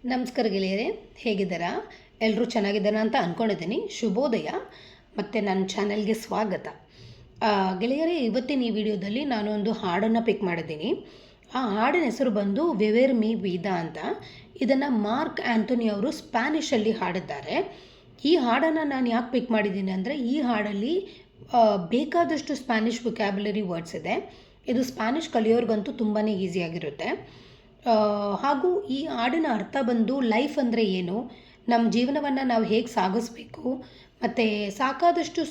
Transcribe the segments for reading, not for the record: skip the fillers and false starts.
ನಮಸ್ಕಾರ ಗೆಳೆಯರೇ, ಹೇಗಿದ್ದೀರಾ? ಎಲ್ಲರೂ ಚೆನ್ನಾಗಿದ್ದಾರಾ ಅಂತ ಅಂದ್ಕೊಂಡಿದ್ದೀನಿ. ಶುಭೋದಯ ಮತ್ತು ನನ್ನ ಚಾನಲ್ಗೆ ಸ್ವಾಗತ. ಗೆಳೆಯರೇ, ಇವತ್ತಿನ ಈ ವಿಡಿಯೋದಲ್ಲಿ ನಾನು ಒಂದು ಹಾಡನ್ನು ಪಿಕ್ ಮಾಡಿದ್ದೀನಿ. ಆ ಹಾಡಿನ ಹೆಸರು ಬಂದು ವಿವೇರ್ ಮೀ ವೀದಾ ಅಂತ. ಇದನ್ನು ಮಾರ್ಕ್ ಆ್ಯಂಥೋನಿ ಅವರು ಸ್ಪ್ಯಾನಿಷಲ್ಲಿ ಹಾಡಿದ್ದಾರೆ. ಈ ಹಾಡನ್ನು ನಾನು ಯಾಕೆ ಪಿಕ್ ಮಾಡಿದ್ದೀನಿ ಅಂದರೆ, ಈ ಹಾಡಲ್ಲಿ ಬೇಕಾದಷ್ಟು ಸ್ಪ್ಯಾನಿಷ್ ವೊಕ್ಯಾಬ್ಯುಲರಿ ವರ್ಡ್ಸ್ ಇದೆ. ಇದು ಸ್ಪ್ಯಾನಿಷ್ ಕಲಿಯೋರ್ಗಂತೂ ತುಂಬಾ ಈಸಿಯಾಗಿರುತ್ತೆ. ಹಾಗೂ ಈ ಹಾಡಿನ ಅರ್ಥ ಬಂದು ಲೈಫ್ ಅಂದರೆ ಏನು, ನಮ್ಮ ಜೀವನವನ್ನು ನಾವು ಹೇಗೆ ಸಾಗಿಸ್ಬೇಕು, ಮತ್ತು ಸಾಕಾದಷ್ಟು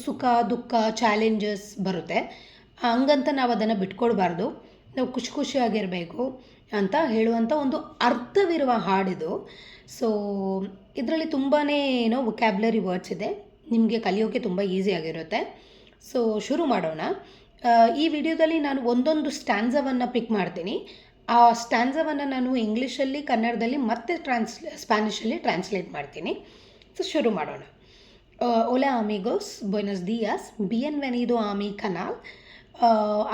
ಸುಖ ದುಃಖ ಚಾಲೆಂಜಸ್ ಬರುತ್ತೆ. ಹಂಗಂತ ನಾವು ಅದನ್ನು ಬಿಟ್ಕೊಡ್ಬಾರ್ದು, ನಾವು ಖುಷಿಯಾಗಿರಬೇಕು ಅಂತ ಹೇಳುವಂಥ ಒಂದು ಅರ್ಥವಿರುವ ಹಾಡಿದು. ಸೊ ಇದರಲ್ಲಿ ತುಂಬಾ ವೊಕ್ಯಾಬ್ಯುಲರಿ ವರ್ಡ್ಸ್ ಇದೆ, ನಿಮಗೆ ಕಲಿಯೋಕ್ಕೆ ತುಂಬ ಈಸಿಯಾಗಿರುತ್ತೆ. ಸೊ ಶುರು ಮಾಡೋಣ. ಈ ವಿಡಿಯೋದಲ್ಲಿ ನಾನು ಒಂದೊಂದು ಸ್ಟ್ಯಾನ್ಸವನ್ನು ಪಿಕ್ ಮಾಡ್ತೀನಿ. ಆ ಸ್ಟ್ಯಾನ್ಸವನ್ನು ನಾನು ಇಂಗ್ಲೀಷಲ್ಲಿ, ಕನ್ನಡದಲ್ಲಿ ಮತ್ತು ಸ್ಪ್ಯಾನಿಷಲ್ಲಿ ಟ್ರಾನ್ಸ್ಲೇಟ್ ಮಾಡ್ತೀನಿ. ಸೊ ಶುರು ಮಾಡೋಣ. Hola amigos, buenos días, bienvenido a mi canal.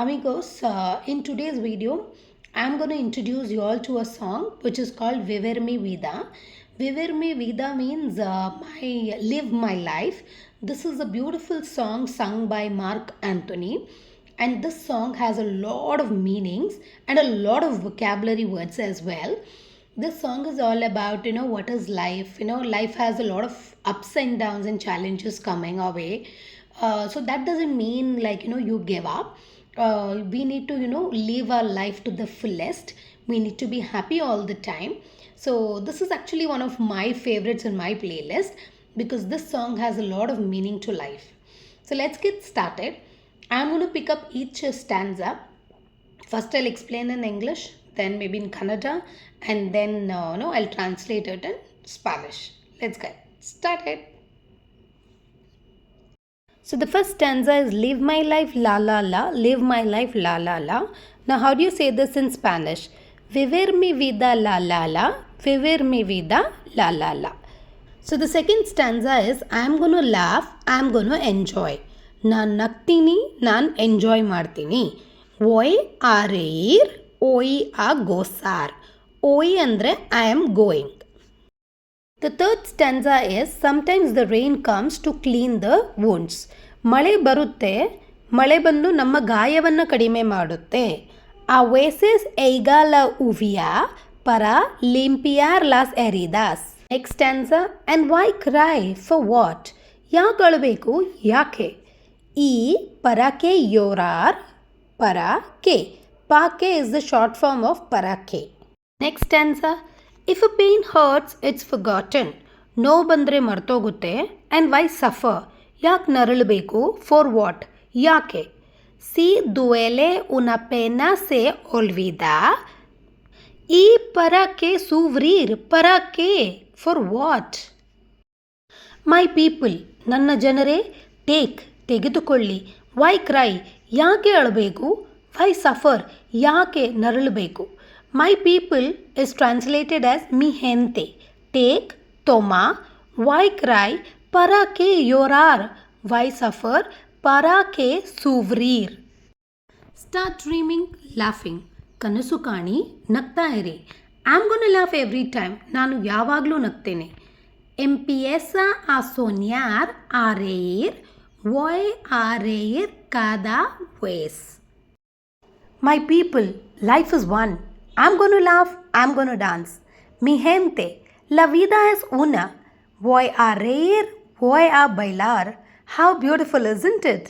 Amigos, in today's video, I'm going to introduce you all to a song which is called Viver Mi Vida. Viver Mi Vida means live my life. This is a beautiful song sung by Mark Anthony. And this song has a lot of meanings and a lot of vocabulary words as well. This song is all about, what is life. Life has a lot of ups and downs and challenges coming our way. So that doesn't mean like, you give up. We need to, live our life to the fullest. We need to be happy all the time. So this is actually one of my favorites in my playlist because this song has a lot of meaning to life. So let's get started. I'm going to pick up each stanza. First I'll explain in English, then maybe in Kannada, and then I'll translate it in Spanish. Let's get started. So the first stanza is live my life la la la, live my life la la la. Now how do you say this in Spanish? Viver mi vida la la la, viver mi vida la la la. So the second stanza is I'm going to laugh, I'm going to enjoy. ನಾನು ನಗ್ತೀನಿ, ನಾನು enjoy ಮಾಡ್ತೀನಿ. ಓಯ್ ಆ rare, ಓಯ್ ಆ ಗೋಸಾರ್. ಓಯ್ ಅಂದರೆ I am going. The third stanza is sometimes the rain comes to clean the wounds. ಮಳೆ ಬರುತ್ತೆ, ಮಳೆ ಬಂದು ನಮ್ಮ ಗಾಯವನ್ನು ಕಡಿಮೆ ಮಾಡುತ್ತೆ. ಆ ವೇಸಸ್ ಎಯ್ಗಾಲ ಉವಿಯಾ ಪರ ಲಿಂಪಿಯಾರ್ ಲಾಸ್ ಎರಿದಾಸ್. Next stanza and why cry for what. ಯಾಕೆ ಅಳಬೇಕು, ಯಾಕೆ. E para que llorar, para que. Pa que is the short form of para que. Next stanza. If a pain hurts, it's forgotten. No bandre martogutte. And why suffer? Yak naralbeku. For what? Yake. Si duele una pena se olvida. E para que sufrir. Para que. For what? My people. Nanna janare. Take. ತೆಗೆದುಕೊಳ್ಳಿ. Why cry, ಯಾಕೆ ಅಳಬೇಕು. Why suffer, ಯಾಕೆ ನರಳಬೇಕು. My people is translated as me ಹೆಂತೆ. Take ತೊಮಾ, why cry ಪರ ಕೆ ಯೋರಾರ್, ವೈ ಸಫರ್ ಪರ ಕೆ ಸೂವ್ರೀರ್. Start dreaming, laughing. ಕನಸು ಕಾಣಿ, ನಗ್ತಾ ಇರಿ. I am gonna laugh every time, ನಾನು ಯಾವಾಗಲೂ ನಗ್ತೇನೆ. ಎಂಪಿಯೆಸಾ ಆ ಸೋನ್ಯಾರ್ ಆ ರೇರ್, voy a reír cada vez. My people, life is one. I'm going to laugh, I'm going to dance. Mi gente, la vida es una. Voy a reír, voy a bailar. How beautiful, isn't it?